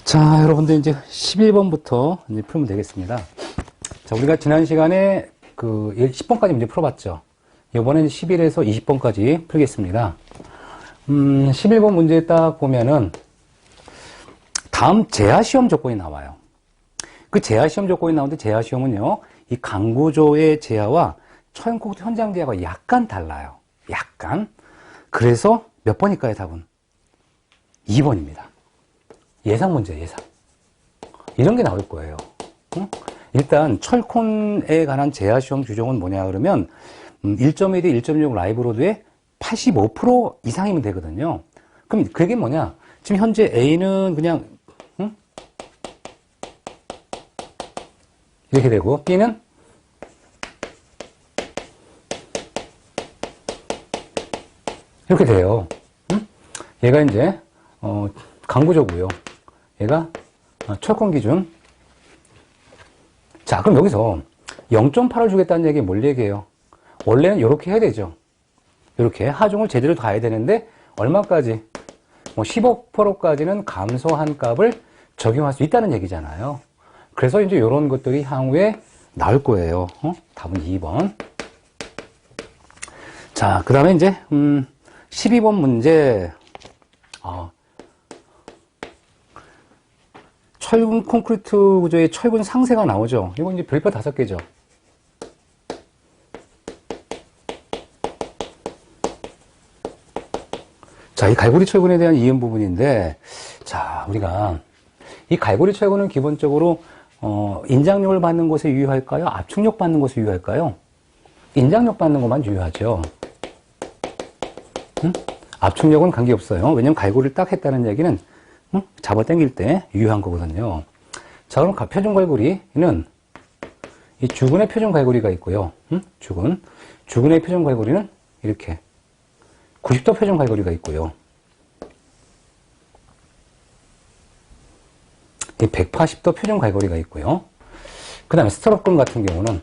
자, 여러분들 이제 11번부터 이제 풀면 되겠습니다. 자, 우리가 지난 시간에 그 10번까지 문제 풀어봤죠. 이번엔 11에서 20번까지 풀겠습니다. 11번 문제 딱 보면은 다음 재하시험 조건이 나와요. 그 재하시험 조건이 나오는데 재하시험은요, 이 강구조의 재하와 처형 콘크리트 현장 재하가 약간 달라요. 약간. 그래서 몇 번일까요, 답은? 2번입니다. 예상 문제, 예상. 이런 게 나올 거예요. 응? 일단 철콘에 관한 재하시험 규정은 뭐냐 그러면 1.1이 1.6 라이브로드의 85% 이상이면 되거든요. 그럼 그게 뭐냐? 지금 현재 A는 그냥 이렇게 되고 B는 이렇게 돼요. 얘가 이제 강구조고요. 얘가 철권 기준. 자, 그럼 여기서 0.8을 주겠다는 얘기 뭘 얘기해요? 원래는 이렇게 해야 되죠. 이렇게 하중을 제대로 가야 되는데 얼마까지? 15%까지는 감소한 값을 적용할 수 있다는 얘기잖아요. 그래서 이제 이런 것들이 향후에 나올 거예요. 답은 2번. 자, 그 다음에 이제 12번 문제. 철근 콘크리트 구조의 철근 상세가 나오죠. 이건 이제 별표 5개죠. 자, 이 갈고리 철근에 대한 이음 부분인데, 자, 우리가 이 갈고리 철근은 기본적으로 인장력을 받는 곳에 유효할까요? 압축력 받는 곳에 유효할까요? 인장력 받는 것만 유효하죠. 압축력은 관계없어요. 왜냐면 갈고리를 딱 했다는 얘기는 잡아 당길 때 유효한 거거든요. 자, 그럼 표준 갈고리는 이 주근의 표준 갈고리가 있고요. 주근의 표준 갈고리는 이렇게 90도 표준 갈고리가 있고요. 이 180도 표준 갈고리가 있고요. 그 다음에 스트럽건 같은 경우는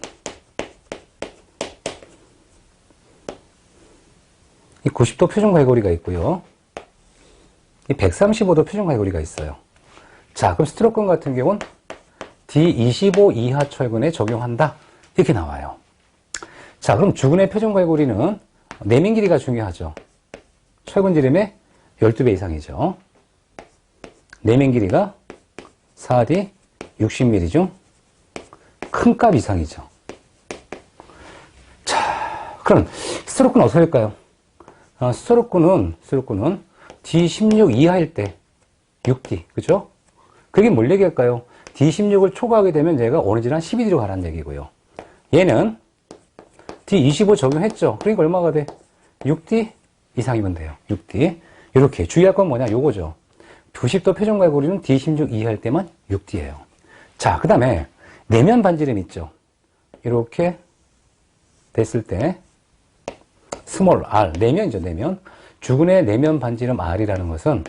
이 90도 표준 갈고리가 있고요. 이 135도 표준 갈고리가 있어요. 자, 그럼 스트럽건 같은 경우는 D25 이하 철근에 적용한다. 이렇게 나와요. 자, 그럼 주근의 표준 갈고리는 내면 길이가 중요하죠. 철근 지름의 12배 이상이죠. 내면 길이가 4D 60mm 중 큰 값 이상이죠. 자, 그럼 스트로크는 어떻게 할까요? 스트로크는 D16 이하일 때 6D, 그죠? 그게 뭘 얘기할까요? D16을 초과하게 되면 얘가 오리지널 12D로 가라는 얘기고요. 얘는 D25 적용했죠? 그러니까 얼마가 돼? 6D 이상이면 돼요. 6D. 이렇게 주의할 건 뭐냐? 요거죠. 90도 표준 갈고리는 D16 이하일 때만 6D예요. 자, 그 다음에 내면 반지름 있죠? 이렇게 됐을 때 스몰 r, 내면이죠, 내면. 주근의 내면 반지름 r이라는 것은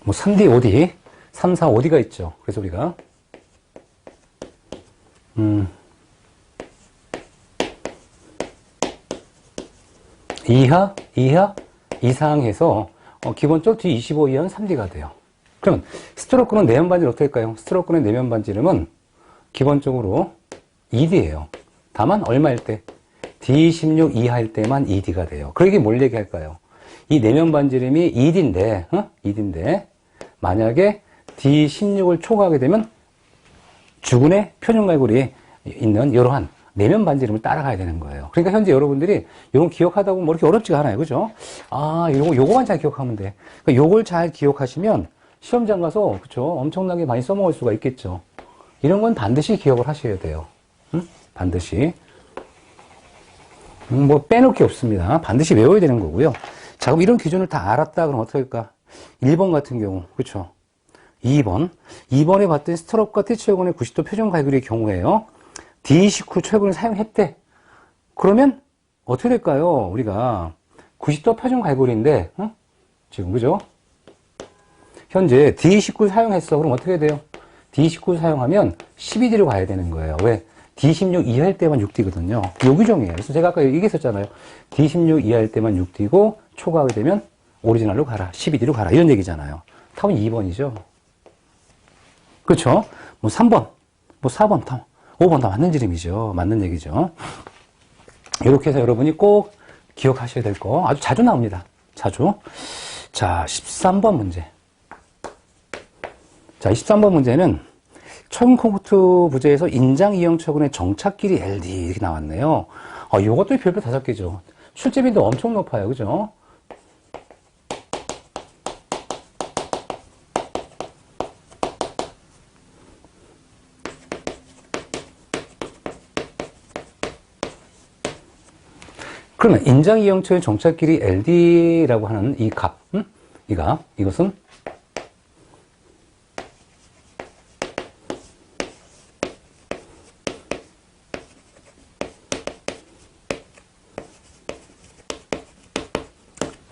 3D, 5D, 3, 4, 5D가 있죠. 그래서 우리가 이하, 이상 해서 기본적으로 D25 이하는 3D가 돼요. 그러면 스트로크는 내면 반지름 어떻게 할까요? 스트로크의 내면 반지름은 기본적으로 2D예요. 다만 얼마일 때? D16 이하일 때만 2D가 돼요. 그럼 이게 뭘 얘기할까요? 이 내면 반지름이 2D인데, 2D인데 만약에 D16을 초과하게 되면 주근의 표준 갈고리에 있는 이러한 내면 반지름을 따라가야 되는 거예요. 그러니까 현재 여러분들이 이런 기억하다 보면 뭐 이렇게 어렵지가 않아요. 그죠? 요거만 잘 기억하면 돼. 그러니까 요걸 잘 기억하시면 시험장 가서, 그쵸? 엄청나게 많이 써먹을 수가 있겠죠. 이런 건 반드시 기억을 하셔야 돼요. 반드시. 뭐 빼놓을 게 없습니다. 반드시 외워야 되는 거고요. 자, 그럼 이런 기준을 다 알았다 그러면 어떻게 할까? 1번 같은 경우, 그쵸? 2번에 봤더니 스트롭과 티철근의 90도 표준 갈고리의 경우에요. D19 철근을 사용했대. 그러면 어떻게 될까요? 우리가 90도 표준 갈고리인데, 지금, 그죠? 현재 D19 사용했어. 그럼 어떻게 돼요? D19 사용하면 12D로 가야 되는 거예요. 왜? D16 이하일 때만 6D거든요. 요 규정이에요. 그래서 제가 아까 얘기했었잖아요. D16 이하일 때만 6D고 초과하게 되면 오리지널로 가라. 12D로 가라. 이런 얘기잖아요. 답은 2번이죠. 그렇죠? 뭐 3번, 뭐 4번, 5번 다 맞는 지름이죠. 맞는 얘기죠. 이렇게 해서 여러분이 꼭 기억하셔야 될 거 아주 자주 나옵니다. 자주. 자, 13번 문제. 자, 23번 문제는 철근 콘크리트 부재에서 인장 이형 철근의 정착 길이 LD 이렇게 나왔네요. 요것도 별표 5개죠. 출제 빈도 엄청 높아요. 그죠? 그러면 인장 이형체의 정착 길이 LD라고 하는 이 값, 이것은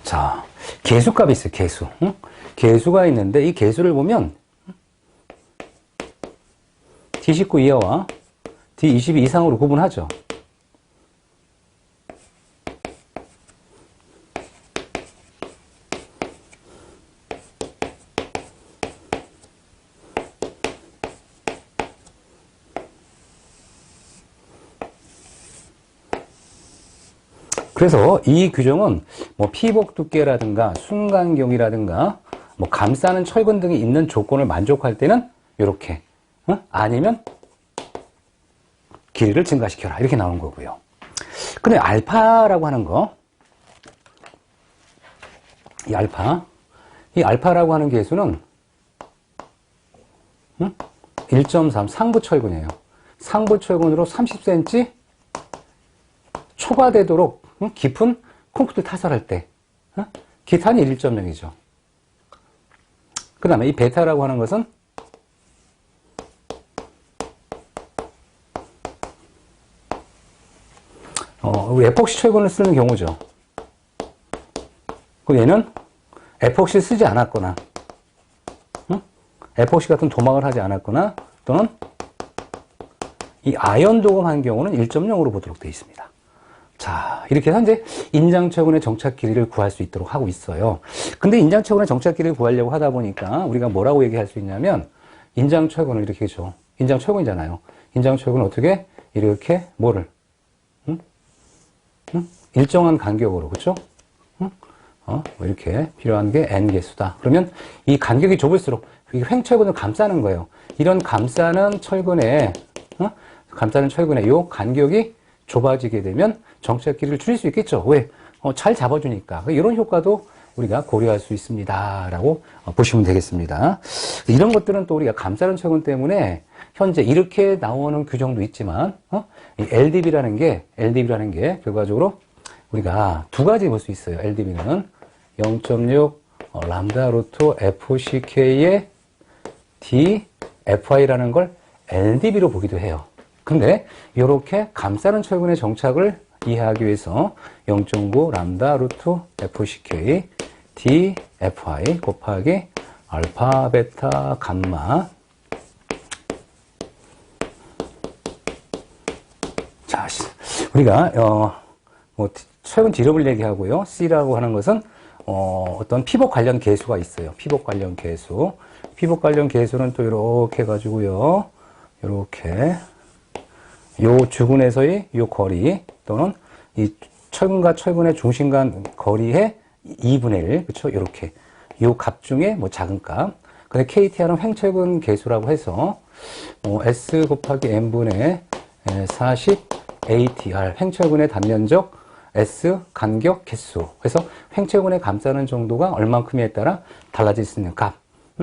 자, 계수값이 있어요. 계수. 계수가 있는데 이 계수를 보면 D19 이하와 D22 이상으로 구분하죠. 그래서 이 규정은 뭐 피복 두께라든가 순간경이라든가 뭐 감싸는 철근 등이 있는 조건을 만족할 때는 이렇게 아니면 길이를 증가시켜라 이렇게 나오는 거고요. 근데 알파라고 하는 거, 이 알파라고 하는 계수는 1.3 상부 철근이에요. 상부 철근으로 30cm 초과되도록 깊은 콘크리트 타설할 때 기탄이 1.0이죠. 그 다음에 이 베타라고 하는 것은 우리 에폭시 철근을 쓰는 경우죠. 그리고 얘는 에폭시 쓰지 않았거나 에폭시 같은 도막을 하지 않았거나 또는 이 아연 도금한 경우는 1.0으로 보도록 되어 있습니다. 자, 이렇게 해서 이제 인장철근의 정착 길이를 구할 수 있도록 하고 있어요. 근데 인장철근의 정착 길이를 구하려고 하다 보니까 우리가 뭐라고 얘기할 수 있냐면 인장철근을 이렇게 줘. 인장철근이잖아요. 인장철근은 어떻게? 이렇게 뭐를? 일정한 간격으로, 그쵸? 뭐 이렇게 필요한 게 n 개수다. 그러면 이 간격이 좁을수록 이 횡철근을 감싸는 거예요. 이런 감싸는 철근의 요 간격이 좁아지게 되면 정착 길이를 줄일 수 있겠죠. 왜? 잘 잡아주니까. 이런 효과도 우리가 고려할 수 있습니다. 라고 보시면 되겠습니다. 이런 것들은 또 우리가 감싸는 철근 때문에 현재 이렇게 나오는 규정도 있지만, 이 LDB라는 게 결과적으로 우리가 두 가지 볼 수 있어요. LDB는 0.6 람다 루트 FCK의 DFI라는 걸 LDB로 보기도 해요. 근데 이렇게 감싸는 철근의 정착을 이해하기 위해서 0.9 람다 루트 FCK DFI 곱하기 알파, 베타, 감마. 자, 우리가 뭐 철근 지름을 얘기하고요. C라고 하는 것은 어떤 피복 관련 계수가 있어요. 피복 관련 계수. 피복 관련 계수는 또 이렇게 해가지고요. 이렇게 요 주근에서의 요 거리 또는 이 철근과 철근의 중심 간 거리의 2분의 1, 그렇죠? 이렇게 요 값 중에 뭐 작은 값. 근데 KTR은 횡철근 계수라고 해서 S 곱하기 N분의 40 ATR 횡철근의 단면적 S 간격 개수. 그래서 횡철근의 감싸는 정도가 얼만큼에 따라 달라질 수 있는 값.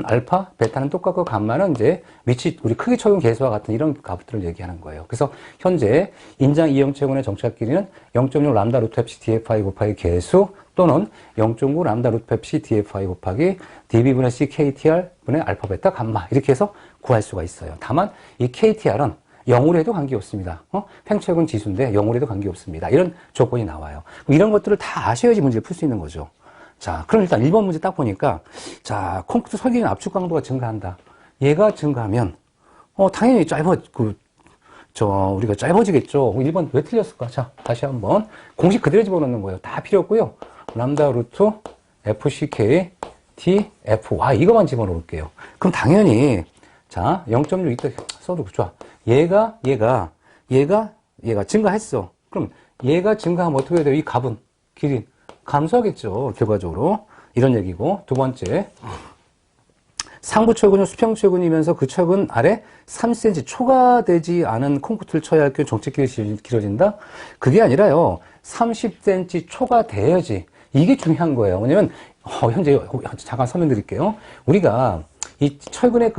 알파, 베타는 똑같고 감마는 이제 위치, 우리 크기 철근 계수와 같은 이런 값들을 얘기하는 거예요. 그래서 현재 인장 이형철근의 정착 길이는 0.6 람다 루트 FC DFI 곱하기 계수 또는 0.9 람다 루트 FC DFI 곱하기 DB분의 C KTR 분의 알파, 베타, 감마 이렇게 해서 구할 수가 있어요. 다만 이 KTR은 0으로 해도 관계없습니다. 횡철근 지수인데 0으로 해도 관계없습니다. 이런 조건이 나와요. 이런 것들을 다 아셔야지 문제를 풀 수 있는 거죠. 자, 그럼 일단 1번 문제 딱 보니까, 자, 콘크리트 설계는 압축 강도가 증가한다. 얘가 증가하면, 당연히 우리가 짧아지겠죠. 1번 왜 틀렸을까? 자, 다시 한번. 공식 그대로 집어넣는 거예요. 다 필요 없고요. 람다 루트 FCK T FY 이거만 집어넣을게요. 그럼 당연히, 자, 0.6 이따 써도 좋아. 얘가 증가했어. 그럼 얘가 증가하면 어떻게 돼요? 이 값은, 길이 감소하겠죠. 결과적으로. 이런 얘기고. 두 번째. 상부 철근은 수평 철근이면서 그 철근 아래 3cm 초과되지 않은 콘크리트를 쳐야 할 경우 정체길이 길어진다? 그게 아니라요. 30cm 초과돼야지. 이게 중요한 거예요. 왜냐면, 현재 잠깐 설명드릴게요. 우리가 이 철근의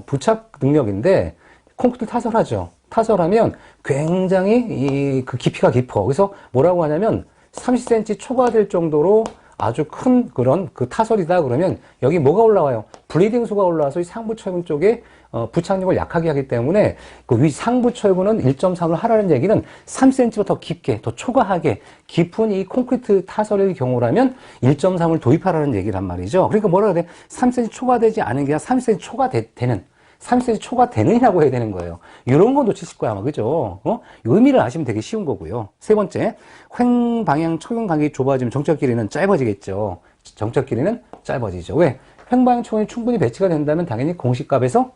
부착 능력인데, 콘크리트 타설하죠. 타설하면 굉장히 그 깊이가 깊어. 그래서 뭐라고 하냐면, 30cm 초과될 정도로 아주 큰 그런 타설이다 그러면 여기 뭐가 올라와요? 블리딩수가 올라와서 이 상부 철근 쪽에 부착력을 약하게 하기 때문에 그 위 상부 철근은 1.3을 하라는 얘기는 3cm보다 더 깊게, 더 초과하게 깊은 이 콘크리트 타설의 경우라면 1.3을 도입하라는 얘기란 말이죠. 그러니까 뭐라 그래야 돼? 3cm 초과되지 않은 게 아니라 3cm 초과되는 3cm 초과되는이라고 해야 되는 거예요. 이런 거 놓치실 거야, 아마. 그죠? 의미를 아시면 되게 쉬운 거고요. 세 번째, 횡방향 철근 간격이 좁아지면 정착 길이는 짧아지겠죠. 정착 길이는 짧아지죠. 왜? 횡방향 철근이 충분히 배치가 된다면 당연히 공식값에서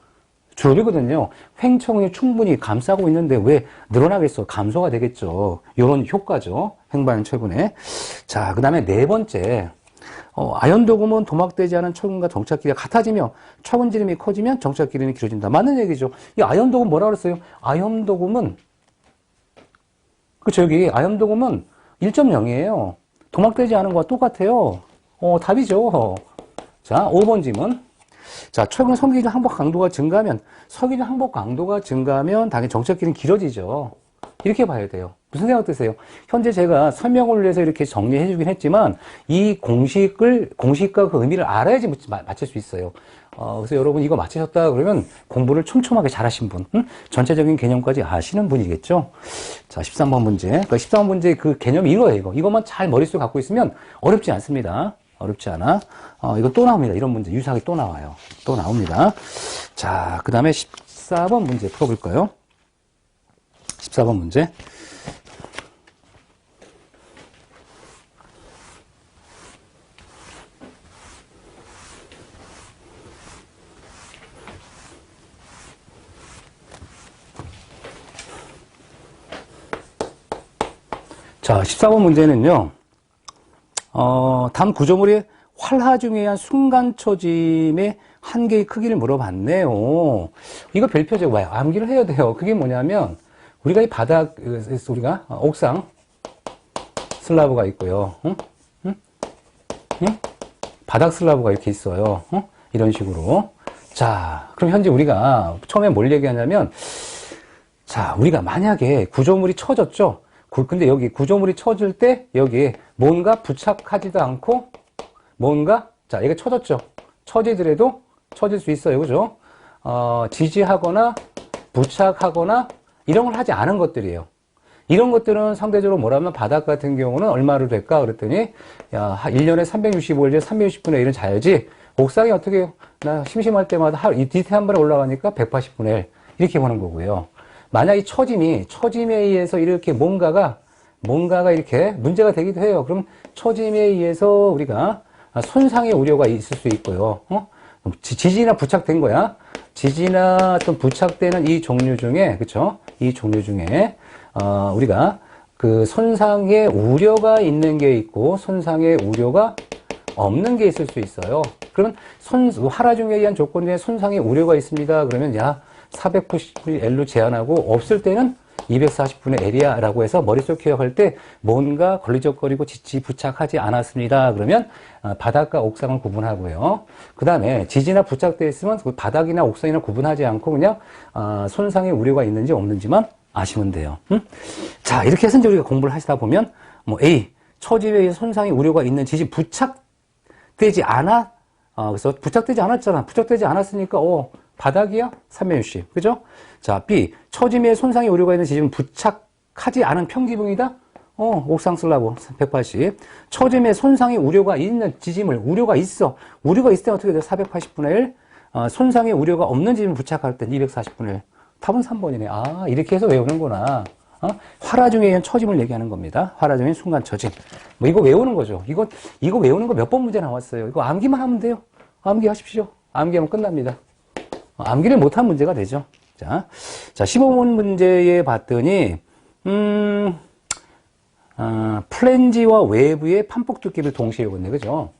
줄어들거든요. 횡철근이 충분히 감싸고 있는데 왜 늘어나겠어? 감소가 되겠죠. 이런 효과죠. 횡방향 철근에. 자, 그 다음에 네 번째. 아연 도금은 도막되지 않은 철근과 정착 길이가 같아지며 철근 지름이 커지면 정착 길이는 길어진다. 맞는 얘기죠. 이 아연 도금 뭐라 그랬어요? 아연 도금은 그쵸, 여기 아연 도금은 1.0이에요. 도막되지 않은 거와 똑같아요. 답이죠. 자, 5번 질문. 자, 철근 설기준 항복 강도가 증가하면 설기준 항복 강도가 증가하면 당연히 정착 길이는 길어지죠. 이렇게 봐야 돼요. 무슨 생각 드세요? 현재 제가 설명을 위해서 이렇게 정리해 주긴 했지만 이 공식과 그 의미를 알아야지 맞출 수 있어요. 그래서 여러분 이거 맞히셨다 그러면 공부를 촘촘하게 잘하신 분, 전체적인 개념까지 아시는 분이겠죠? 자, 13번 문제. 그러니까 13번 문제 그 개념이 이거예요, 이거. 이것만 잘 머릿속에 갖고 있으면 어렵지 않습니다. 어렵지 않아. 이거 또 나옵니다. 이런 문제 유사하게 또 나와요. 또 나옵니다. 자, 그 다음에 14번 문제 풀어볼까요? 14번 문제. 자, 14번 문제는요, 다음 구조물의 활하 중에 한 순간 처짐의 한계의 크기를 물어봤네요. 이거 별표적 와요. 암기를 해야 돼요. 그게 뭐냐면, 우리가 이 바닥에서 우리가 옥상 슬라브가 있고요. 응? 바닥 슬라브가 이렇게 있어요. 이런 식으로. 자, 그럼 현재 우리가 처음에 뭘 얘기하냐면, 자, 우리가 만약에 구조물이 쳐졌죠? 근데 여기 구조물이 쳐질 때 여기에 뭔가 부착하지도 않고 뭔가, 자, 이게 쳐졌죠? 쳐지더라도 쳐질 수 있어요. 그죠? 지지하거나 부착하거나 이런 걸 하지 않은 것들이에요. 이런 것들은 상대적으로 뭐라면 바닥 같은 경우는 얼마로 될까? 그랬더니, 야, 1년에 365일 중에 360분의 1은 자야지. 옥상이 어떻게 해요? 나 심심할 때마다 이틀 한 번에 올라가니까 180분의 1. 이렇게 보는 거고요. 만약 이 처짐에 의해서 이렇게 뭔가가 이렇게 문제가 되기도 해요. 그럼 처짐에 의해서 우리가 손상의 우려가 있을 수 있고요. 지지나 부착된 거야. 지지나 어떤 부착되는 이 종류 중에, 그쵸? 이 종류 중에, 우리가 그 손상의 우려가 있는 게 있고, 손상의 우려가 없는 게 있을 수 있어요. 그러면 하라중에 의한 조건 중에 손상의 우려가 있습니다. 그러면 490분의 L로 제한하고 없을 때는 240분의 L이야 라고 해서 머릿속 기억할 때 뭔가 걸리적거리고 지지 부착하지 않았습니다. 그러면 바닥과 옥상을 구분하고요. 그 다음에 지지나 부착되어 있으면 그 바닥이나 옥상이나 구분하지 않고 그냥 손상의 우려가 있는지 없는지만 아시면 돼요. 자, 이렇게 해서 이제 우리가 공부를 하시다 보면 A, 처짐에 의해서 손상의 우려가 있는 지지 부착되지 않아. 그래서 부착되지 않았잖아. 부착되지 않았으니까 바닥이야? 360. 그죠? 자, B. 처짐에 손상의 우려가 있는 지점은 부착하지 않은 평지붕이다? 옥상 슬라브 180. 처짐에 손상의 우려가 있는 지짐을, 우려가 있을 때 어떻게 돼요? 480분의 1. 손상의 우려가 없는 지점 부착할 때 240분의 1. 답은 3번이네. 아, 이렇게 해서 외우는구나. 활화중에 의한 처짐을 얘기하는 겁니다. 활화중의 순간 처짐. 뭐 이거 외우는 거죠. 이거 외우는 거 몇 번 문제 나왔어요. 이거 암기만 하면 돼요. 암기하십시오. 암기하면 끝납니다. 암기를 못한 문제가 되죠. 자, 15번 문제에 봤더니, 플랜지와 외부의 판폭 두께를 동시에 요구했네. 그죠?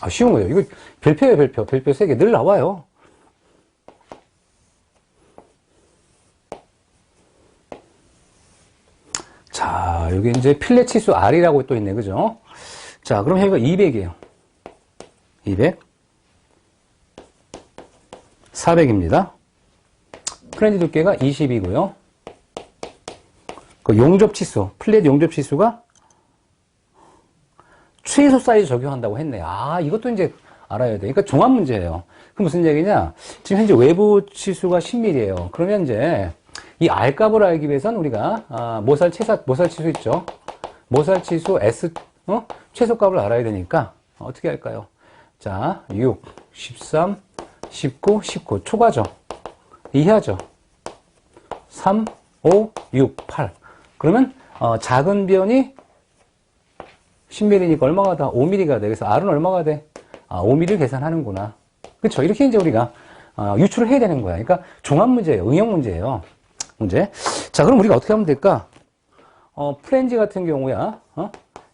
쉬운 거예요. 이거 별표예요, 별표. 별표 3개 늘 나와요. 자, 여기 이제 필렛 치수 R이라고 또 있네. 그죠? 자, 그럼 여기가 200이에요. 200. 400입니다. 플랜지 두께가 20이고요. 그 용접 치수, 플랫 용접 치수가 최소 사이즈 적용한다고 했네. 아, 이것도 이제 알아야 돼. 그러니까 종합 문제예요. 그럼 무슨 얘기냐? 지금 현재 외부 치수가 10mm예요. 그러면 이제 이 R 값을 알기 위해서는 우리가 모살 치수 있죠. 모살 치수 S 최소 값을 알아야 되니까 어떻게 할까요? 자, 6, 13, 19, 19 초과죠. 이하죠. 3, 5, 6, 8. 그러면 작은 변이 10mm니까 얼마가 돼? 5mm가 돼. 그래서 R은 얼마가 돼? 5mm를 계산하는구나. 그렇죠? 이렇게 이제 우리가 유출을 해야 되는 거야. 그러니까 종합 문제예요. 응용 문제예요. 문제. 자, 그럼 우리가 어떻게 하면 될까? 플랜지 같은 경우야.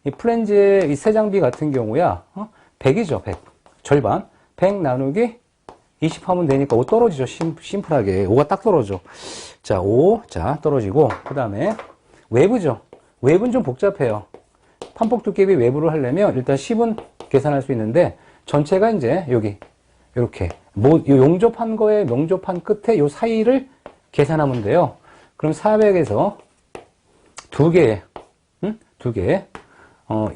이 플랜지의 이 세 장비 같은 경우야. 100이죠. 100. 절반. 100 나누기 20 하면 되니까 5 떨어지죠. 심플하게. 5가 딱 떨어져. 자, 5. 자, 떨어지고. 그 다음에 외부죠. 외부는 좀 복잡해요. 판폭 두께비 외부를 하려면 일단 10은 계산할 수 있는데 전체가 이제 여기 이렇게 용접한 거에 용접한 끝에 요 사이를 계산하면 돼요. 그럼 400에서 두 개, 두 개,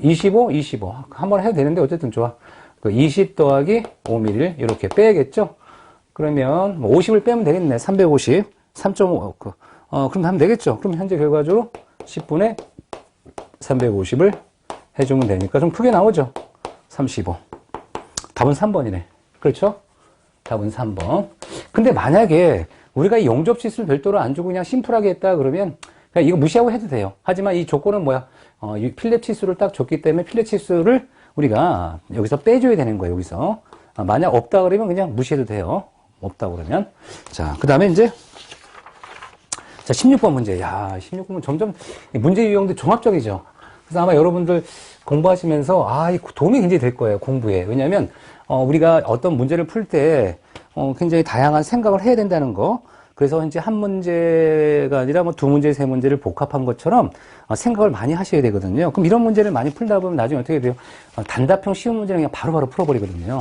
25, 25 한번 해도 되는데 어쨌든 좋아. 20 더하기 5mm를 이렇게 빼야겠죠. 그러면 50을 빼면 되겠네. 350, 3.5 그럼 하면 되겠죠. 그럼 현재 결과적으로 10분의 350을 해주면 되니까 좀 크게 나오죠. 35. 답은 3번이네. 그렇죠? 답은 3번. 근데 만약에 우리가 이 용접 치수를 별도로 안 주고 그냥 심플하게 했다 그러면 그냥 이거 무시하고 해도 돼요. 하지만 이 조건은 뭐야? 필렛 치수를 딱 줬기 때문에 필렛 치수를 우리가 여기서 빼줘야 되는 거예요. 여기서. 만약 없다 그러면 그냥 무시해도 돼요. 없다 그러면. 자, 그 다음에 이제 자, 16번 문제. 야, 16번은 점점 문제 유형도 종합적이죠. 그래서 아마 여러분들 공부하시면서 이 도움이 굉장히 될 거예요. 공부에. 왜냐하면 우리가 어떤 문제를 풀 때 굉장히 다양한 생각을 해야 된다는 거. 그래서 이제 한 문제가 아니라 뭐 두 문제, 세 문제를 복합한 것처럼 생각을 많이 하셔야 되거든요. 그럼 이런 문제를 많이 풀다 보면 나중에 어떻게 돼요? 단답형 쉬운 문제는 그냥 바로바로 풀어버리거든요.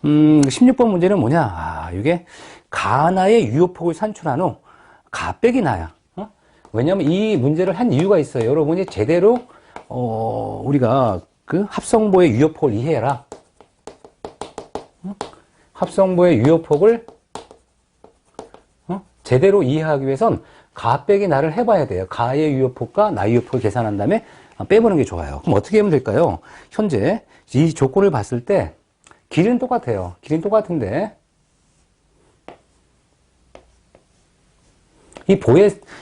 16번 문제는 뭐냐? 이게 가나의 유효폭을 산출한 후 가 빼기 나야. 왜냐면 이 문제를 한 이유가 있어요. 여러분이 제대로 우리가 그 합성보의 유효폭을 이해해라. 합성보의 유효폭을 제대로 이해하기 위해선 가 빼기 나를 해봐야 돼요. 가의 유효폭과 나 유효폭을 계산한 다음에 빼보는 게 좋아요. 그럼 어떻게 하면 될까요? 현재 이 조건을 봤을 때 길이는 똑같아요. 길이는 똑같은데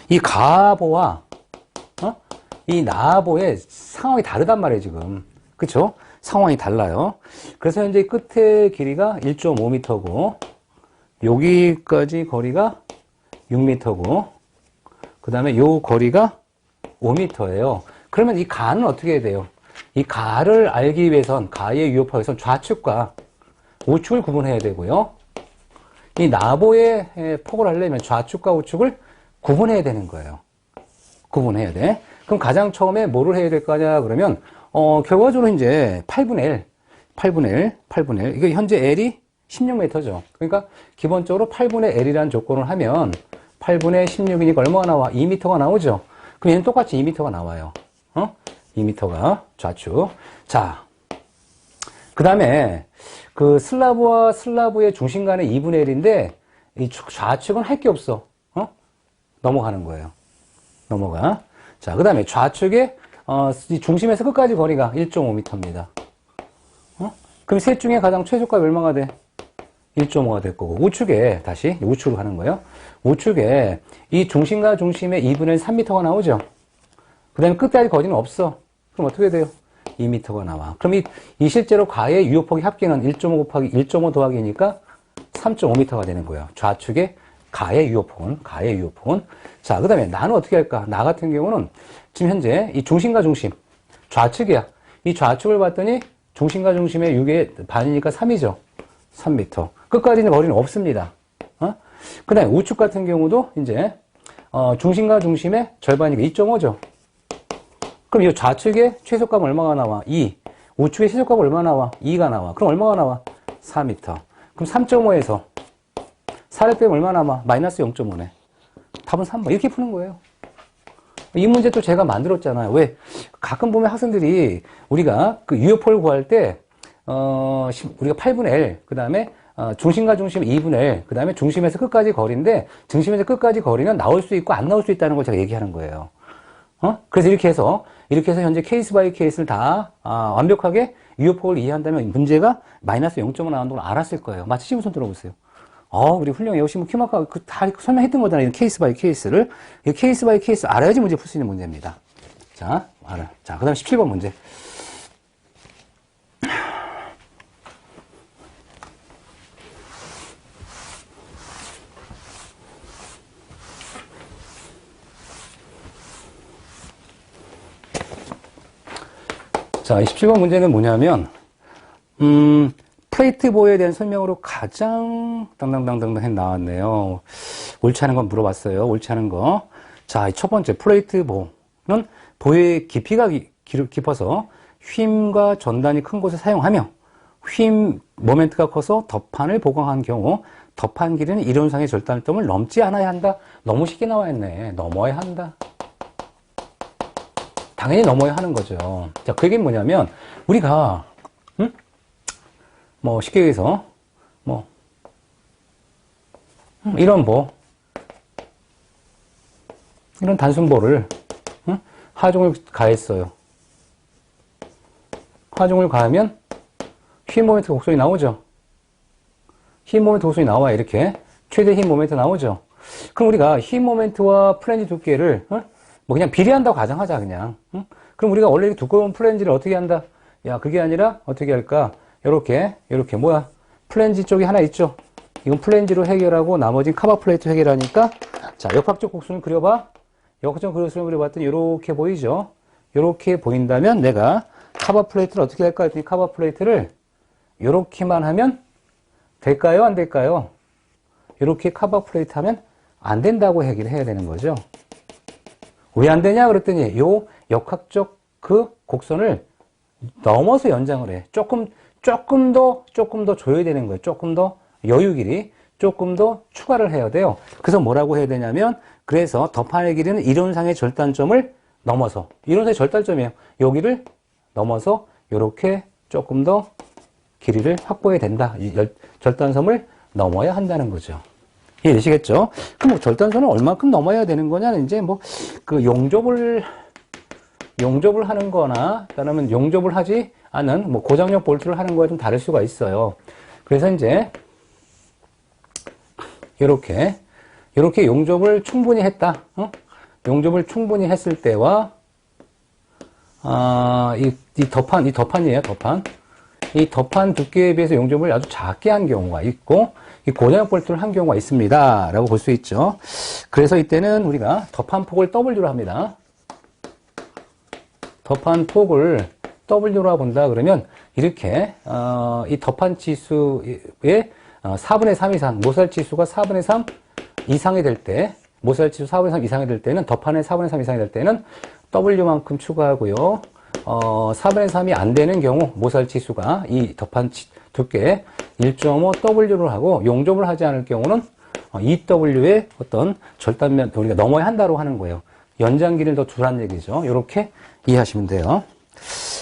이 가보와 이 나보의 상황이 다르단 말이에요, 지금. 그쵸? 상황이 달라요. 그래서 현재 끝의 길이가 1.5m고, 여기까지 거리가 6m고, 그 다음에 요 거리가 5m예요. 그러면 이 가는 어떻게 해야 돼요? 이 가를 알기 위해선, 가의 유효폭에선 좌측과 우측을 구분해야 되고요. 이 나보의 폭을 하려면 좌측과 우측을 구분해야 되는 거예요. 구분해야 돼. 그럼 가장 처음에 뭐를 해야 될 거냐 그러면 결과적으로 이제 8분의 1 이게 현재 L이 16m죠. 그러니까 기본적으로 8분의 L이라는 조건을 하면 8분의 16이니까 얼마가 나와? 2m가 나오죠. 그럼 얘는 똑같이 2m가 나와요. 2m가 좌측. 자, 그 다음에 그 슬라브와 슬라브의 중심 간의 2분의 1인데 이 좌측은 할 게 없어. 넘어가는 거예요. 넘어가. 자, 그 다음에 좌측에 이 중심에서 끝까지 거리가 1.5m입니다. 그럼 셋 중에 가장 최소값이 얼마가 돼? 1.5가 될 거고, 우측에, 다시, 우측으로 가는 거예요. 우측에 이 중심과 중심의 2분의 3m가 나오죠. 그 다음에 끝까지 거리는 없어. 그럼 어떻게 돼요? 2m가 나와. 그럼 이 실제로 가의 유효폭의 합계는 1.5 곱하기 1.5 더하기니까 3.5m가 되는 거예요. 좌측에 가의 유효폭은. 자, 그 다음에 나는 어떻게 할까? 나 같은 경우는 지금 현재 이 중심과 중심, 좌측이야. 이 좌측을 봤더니 중심과 중심의 6의 반이니까 3이죠. 3m. 끝까지는 거리는 없습니다. 그 다음에 우측 같은 경우도 이제, 중심과 중심의 절반이니까 2.5죠. 그럼 이 좌측의 최소값 얼마가 나와? 2. 우측의 최소값 얼마 나와? 2가 나와. 그럼 얼마가 나와? 4m. 그럼 3.5에서 4를 빼면 얼마 남아? 마이너스 0.5네. 답은 3번. 이렇게 푸는 거예요. 이 문제 또 제가 만들었잖아요. 왜? 가끔 보면 학생들이 우리가 그 유효폭을 구할 때, 우리가 8분의 L, 그 다음에, 중심과 중심 2분의 L, 그 다음에 중심에서 끝까지 거리인데, 중심에서 끝까지 거리는 나올 수 있고 안 나올 수 있다는 걸 제가 얘기하는 거예요. 그래서 이렇게 해서 현재 케이스 바이 케이스를 다, 완벽하게 유효폭을 이해한다면 문제가 마이너스 0.5 나온다는 걸 알았을 거예요. 마치 시무손 들어보세요. 우리 훌륭해. 역시 뭐 큐마카 다 설명했던 거잖아요. 이 케이스 바이 케이스를. 이 케이스 바이 케이스 알아야지 문제 풀 수 있는 문제입니다. 자, 알아. 자, 그 다음 17번 문제. 자, 27번 문제는 뭐냐면, 플레이트 보호에 대한 설명으로 가장 당당당당 나왔네요. 옳지 않은 건 물어봤어요. 옳지 않은 거. 자, 첫 번째 플레이트 보호는 보호의 깊이가 깊어서 휨과 전단이 큰 곳에 사용하며 휨 모멘트가 커서 덮판을 보강한 경우 덮판 길이는 이론상의 절단점을 넘지 않아야 한다. 너무 쉽게 나와 있네. 넘어야 한다. 당연히 넘어야 하는 거죠. 자, 그 얘기는 뭐냐면 우리가 뭐 쉽게 얘기해서 뭐 이런 이런 단순보를 하중을 가했어요. 하중을 가하면 휨 모멘트 곡선이 나오죠. 휨 모멘트 곡선이 나와요. 이렇게 최대 휨 모멘트 나오죠. 그럼 우리가 휨 모멘트와 플랜지 두께를 뭐 그냥 비례한다고 가정하자 그냥. 그럼 우리가 원래 두꺼운 플랜지를 어떻게 한다? 야, 그게 아니라 어떻게 할까? 요렇게 뭐야? 플랜지 쪽이 하나 있죠. 이건 플랜지로 해결하고 나머지는 카바 플레이트 해결하니까 자, 역학적 곡선을 그려봐. 역학적 곡선을 그려봤더니 요렇게 보이죠. 요렇게 보인다면 내가 카바 플레이트를 어떻게 할까 했더니 카바 플레이트를 요렇게만 하면 될까요? 안 될까요? 요렇게 카바 플레이트 하면 안 된다고 얘기를 해야 되는 거죠. 왜 안 되냐 그랬더니 요 역학적 그 곡선을 넘어서 연장을 해. 조금 더 줘야 되는 거예요. 조금 더 여유 길이, 조금 더 추가를 해야 돼요. 그래서 뭐라고 해야 되냐면, 그래서 덮판의 길이는 이론상의 절단점을 넘어서, 이론상의 절단점이에요. 여기를 넘어서 이렇게 조금 더 길이를 확보해야 된다. 이 절단섬을 넘어야 한다는 거죠. 이해되시겠죠? 그럼 뭐 절단선은 얼만큼 넘어야 되는 거냐는 이제 뭐 그 용접을 하는 거나, 그러면 용접을 하지 않은 뭐 고장력 볼트를 하는 거와 좀 다를 수가 있어요. 그래서 이제 이렇게 용접을 충분히 했다. 용접을 충분히 했을 때와 이 덮판이에요. 이 덮판 두께에 비해서 용접을 아주 작게 한 경우가 있고, 이 고장력 볼트를 한 경우가 있습니다. 라고 볼 수 있죠. 그래서 이때는 우리가 덮판 폭을 W로 합니다. 덮판 폭을 W로 본다 그러면 이렇게 이 덮판 치수의 4분의 3 이상, 모살 치수가 4분의 3 이상이 될 때, 모살 치수 4분의 3 이상이 될 때는, 덮판의 4분의 3 이상이 될 때는 W만큼 추가하고요. 4분의 3이 안 되는 경우, 모살 치수가 이 덮판 두께 1.5W로 하고, 용접을 하지 않을 경우는 2W의 어떤 절단면, 우리가 넘어야 한다고 하는 거예요. 연장 길이를 더 두란 얘기죠. 이렇게 이해하시면 돼요.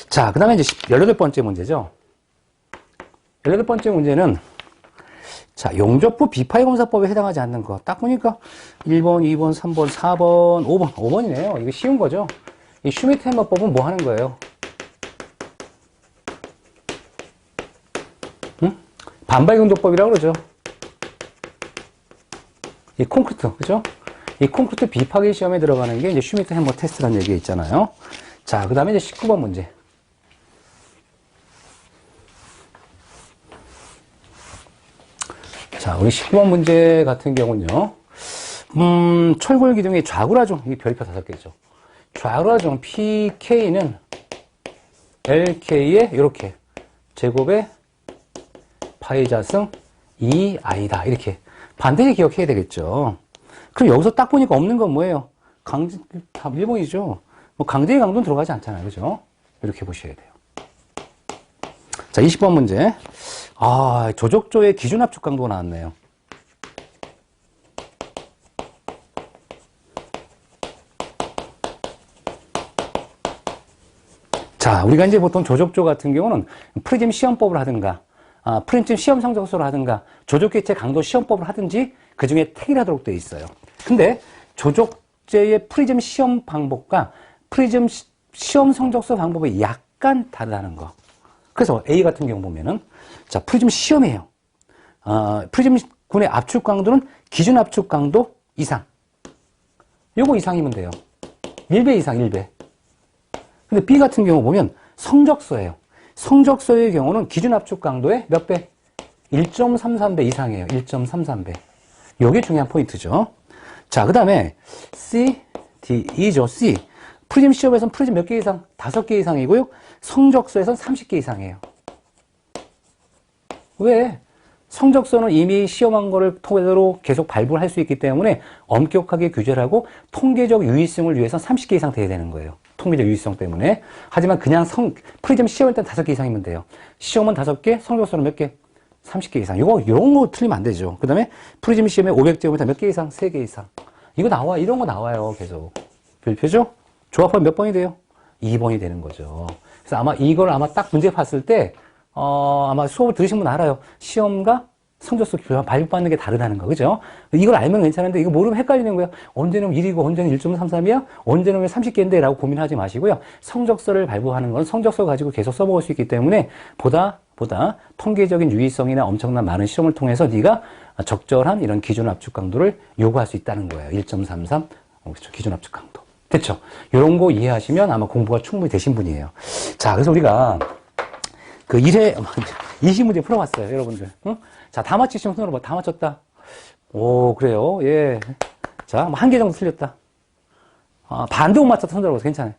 자, 그 다음에 이제 18번째 문제죠. 18번째 문제는, 자, 용접부 비파이 검사법에 해당하지 않는 거. 딱 보니까 1번, 2번, 3번, 4번, 5번. 5번이네요. 이거 쉬운 거죠. 이 슈미트 해머법은 뭐 하는 거예요? 반발경도법이라고 그러죠. 이 콘크리트, 그죠? 이 콘크리트 비파괴 시험에 들어가는 게 이제 슈미트 해머 테스트라는 얘기가 있잖아요. 자, 그 다음에 이제 19번 문제. 자, 우리 19번 문제 같은 경우는요, 철골 기둥의 좌구라종, 이 별표 5개죠. 좌구라종 PK는 LK의 이렇게 제곱의 파이자승 2i다. 이렇게 반드시 기억해야 되겠죠. 그럼 여기서 딱 보니까 없는 건 뭐예요? 다 밀봉이죠. 뭐 강제의 강도는 들어가지 않잖아요. 그죠? 이렇게 보셔야 돼요. 자, 20번 문제. 아, 조적조의 기준 압축 강도가 나왔네요. 자, 우리가 이제 보통 조적조 같은 경우는 프리즘 시험법을 하든가, 프리즘 시험 성적서를 하든가, 조적개체 강도 시험법을 하든지 그 중에 택일하도록 되어 있어요. 근데 조적제의 프리즘 시험 방법과 프리즘 시험 성적서 방법이 약간 다르다는 거. 그래서 A 같은 경우 보면은, 자, 프리즘 시험이에요. 프리즘 군의 압축 강도는 기준 압축 강도 이상. 요거 이상이면 돼요. 1배 이상, 1배. 근데 B 같은 경우 보면 성적서예요. 성적서의 경우는 기준 압축 강도의 몇 배? 1.33배 이상이에요. 1.33배. 요게 중요한 포인트죠. 자, 그 다음에 C, D, E죠. C. 프리즘 시험에서는 프리즘 몇 개 이상? 5개 이상이고요. 성적서에서는 30개 이상이에요. 왜? 성적서는 이미 시험한 거를 토대로 계속 발부를 할 수 있기 때문에 엄격하게 규제를 하고 통계적 유의성을 위해서 30개 이상 돼야 되는 거예요. 통계적 유의성 때문에. 하지만 그냥 프리즘 시험일 땐 5개 이상이면 돼요. 시험은 5개, 성적서는 몇 개? 30개 이상. 이런 거 틀리면 안 되죠. 그 다음에 프리즘 시험에 500점이면 몇 개 이상? 3개 이상. 이런 거 나와요. 계속. 별표죠? 조합하면 몇 번이 돼요? 2번이 되는 거죠. 그래서 아마 이걸 딱 문제 봤을 때, 아마 수업을 들으신 분 알아요. 시험과 성적서 발급받는 게 다르다는 거, 그죠? 이걸 알면 괜찮은데, 이거 모르면 헷갈리는 거예요. 언제는 1이고, 언제는 1.33이야? 언제는 왜 30개인데? 라고 고민하지 마시고요. 성적서를 발부하는 건 성적서 가지고 계속 써먹을 수 있기 때문에, 보다 통계적인 유의성이나 엄청난 많은 실험을 통해서 네가 적절한 이런 기준 압축 강도를 요구할 수 있다는 거예요. 1.33, 그렇죠. 기준 압축 강도. 됐죠? 이런 거 이해하시면 아마 공부가 충분히 되신 분이에요. 자, 그래서 우리가 그 20문제 풀어봤어요, 여러분들. 응? 자, 다 맞히시면 손으로 봐. 다 맞췄다. 오, 그래요. 예. 자, 뭐 한 개 정도 틀렸다. 반도 못 맞췄다, 손들어 봐서 괜찮아요.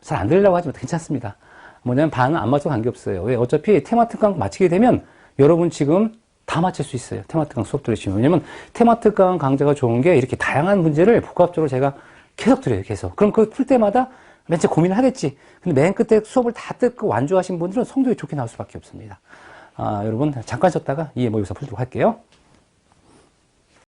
잘 안 들리려고 하지만 괜찮습니다. 뭐냐면 반은 안 맞춰도 관계없어요. 왜? 어차피 테마특강 마치게 되면 여러분 지금 다 맞힐 수 있어요. 테마특강 수업 들으시면. 왜냐면 테마특강 강좌가 좋은 게 이렇게 다양한 문제를 복합적으로 제가 계속 드려요, 계속. 그럼 그거 풀 때마다 맨 처음 고민을 하겠지. 근데 맨 끝에 수업을 다 듣고 완주하신 분들은 성적이 좋게 나올 수밖에 없습니다. 여러분, 잠깐 쉬었다가 이해 모의고사 풀도록 할게요.